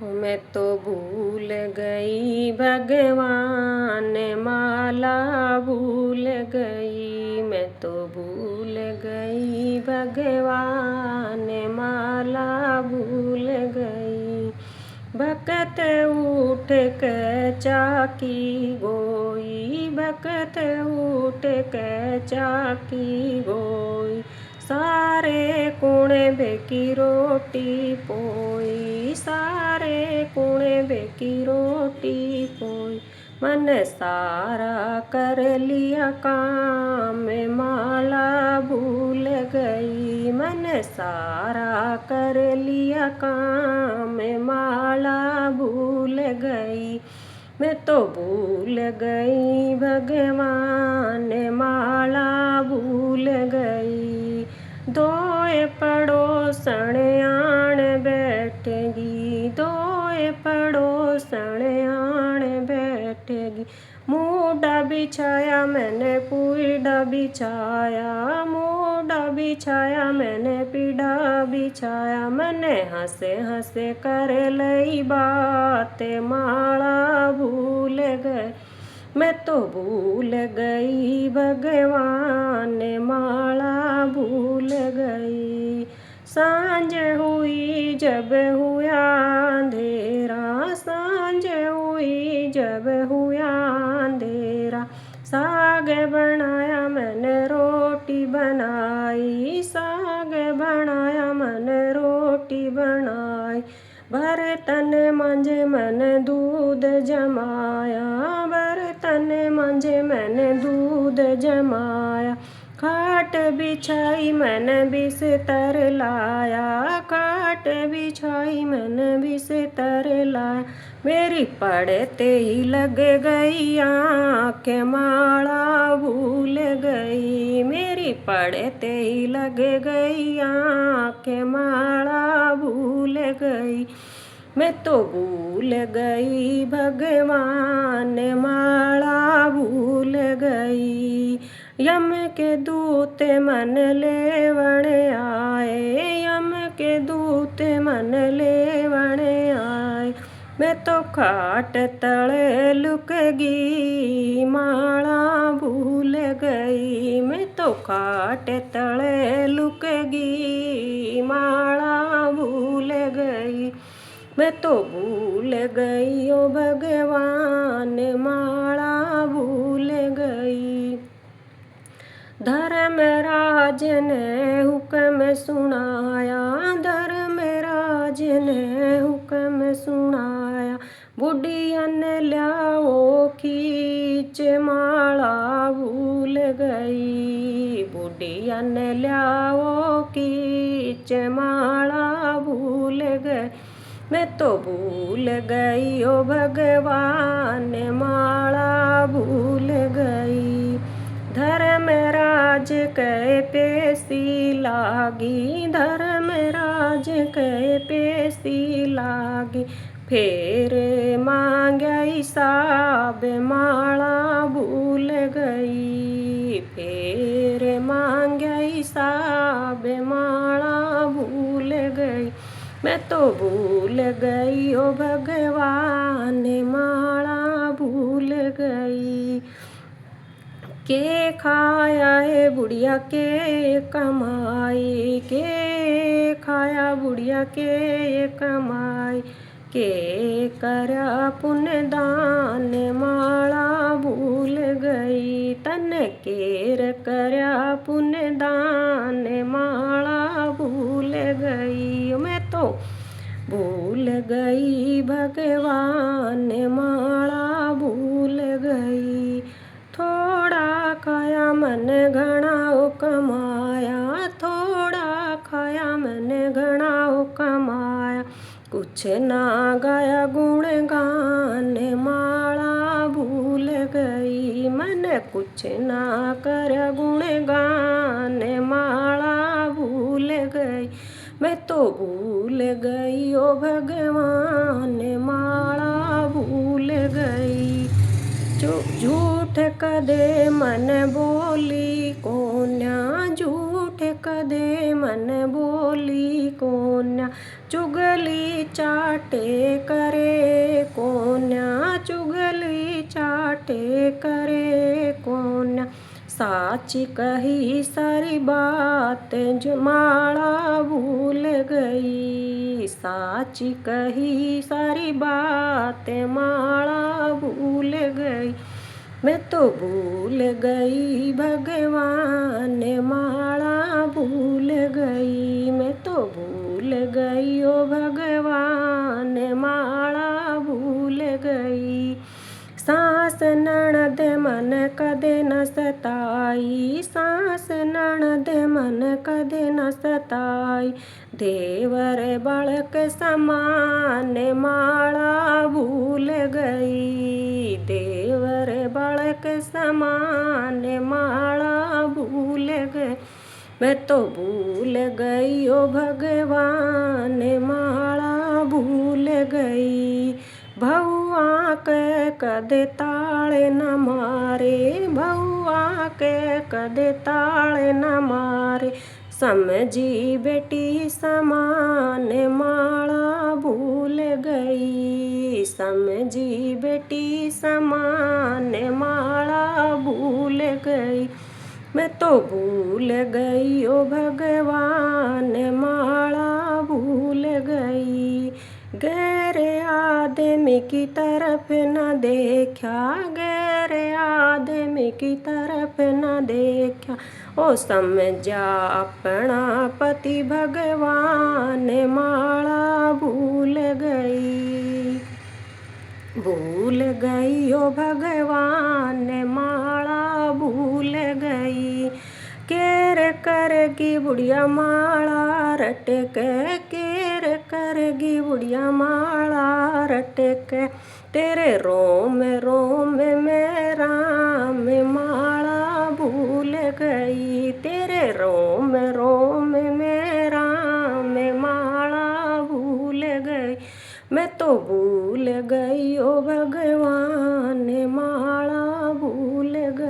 मैं तो भूल गई भगवान माला भूल गई। मैं तो भूल गई भगवान माला भूल गई। भकत उठ के चाकी गोई, भकत उठ के चाकी गोई। सारे कुणे बेकी रोटी पोई, सारे कुणे बेकी रोटी पोई। मन सारा कर लिया काम, माला भूल गई। मन सारा कर लिया काम, माला भूल गई। मैं तो भूल गई भगवान माला भूल गई। दोए पड़ोसन आण बैठेगी, दोए पड़ोसन आण बैठेगी। मूडा बिछाया मैंने पीढ़ा बिछाया, मूडा बिछाया मैंने पीढ़ा बिछाया। मैंने हंसे हंसे कर लई बात, माला भूल गए। मैं तो भूल गई भगवान माला भूल गई। सांझ हुई जब हुआ अंधेरा, सांझ हुई जब हुआ अंधेरा। साग बनाया मैंने रोटी बनाई, साग बनाया मैंने रोटी बनाई। बर्तन मांजे मैंने दूध जमाया, बर्तन मांजे मैंने दूध जमाया। खाट बिछाई मैंने बिस्तर लाया, खाट बिछाई मैंने बिस्तर लाया। मेरी पढ़ते ही लग गई आँख, माला भूल गई। मेरी पढ़ते ही लग गई आँख, माला भूल गई। मैं तो भूल गई भगवान माला भूल गई। यम के दूत मन लेवण आए, यम के दूत मन लेवण आए। मैं तो खाट तले लुक गई, माला भूल गई। मैं तो खाट तले लुक गई, माला भूल गई। मैं तो भूल गई ओ भगवान माला भूल गई। धर्मराज ने हुक्म सुनाया, धर्मराज ने हुक्म सुनाया। बुढ़िया ने लाओ खींच, माला भूल गई। बुढ़िया ने लाओ खींच, माला भूल गई। मैं तो भूल गई ओ भगवान माला भूल गई। धर्मराज कह पेशी लागी, धर्मराज कह पेशी लागी। फिर मांगा हिसाब, माला भूल गई। फिर मांगा हिसाब, माला भूल गई। मैं तो भूल गई ओ भगवान माला भूल गई। के खाया है बुढ़िया के कमाई, के खाया बुढ़िया के कमाई। के करा पुण्य दान, माला भूल गई। तन केर करा पुण्य दान, माला भूल गई। मैं तो भूल गई भगवान माला भूल गई। थोड़ा खाया मन घना कमाया, थोड़ा खाया मन घना कमाया। कुछ ना गाया गुण गान, माला भूल गई। मन कुछ ना कर गुण गान, माला भूल गई। मैं तो भूल गई ओ भगवान माला भूल गई। झूठ कदे मन बोली कोन्या, झूठ कदे मन बोली कोन्या। चुगली चाट चाटे करे कोन्या, चुगली चाटे करे कोन्या। साची कही सारी बात जो माला भूल गई, साची कही सारी बात माला भूल गई। मैं तो भूल गई भगवान माला भूल गई, मैं तो भूल गई ओ भगवान माला भूल गई। सास ननद मन कदे न सताई, सास ननद मन कदे न सताई। देवर बालक समान माला भूल गई, देवर बालक समान माला भूल गई। मैं तो भूल गई ओ भगवान माला भूल गई। भौआ के कदे ताड़े न मारे, भौआ के कदे ताड़े न मारे। समझी बेटी समान माला भूल गई, समझी बेटी समान माला भूल गई। मैं तो भूल गई ओ भगवान माला भूल गई। गैर आदमी की तरफ न देखा, गैर आदमी की तरफ न देखा। ओ समझा अपना पति भगवान माला भूल गई, भूल गई ओ भगवान माला भूल गई। केर करगी बुढ़िया माला रटके, केर करगी बुढ़िया माला रटके। तेरे रोम रोम में राम माला भूल गई, तेरे रोम रोम में राम माला भूल गई। मैं तो भूल गई ओ भगवान माला भूल गई।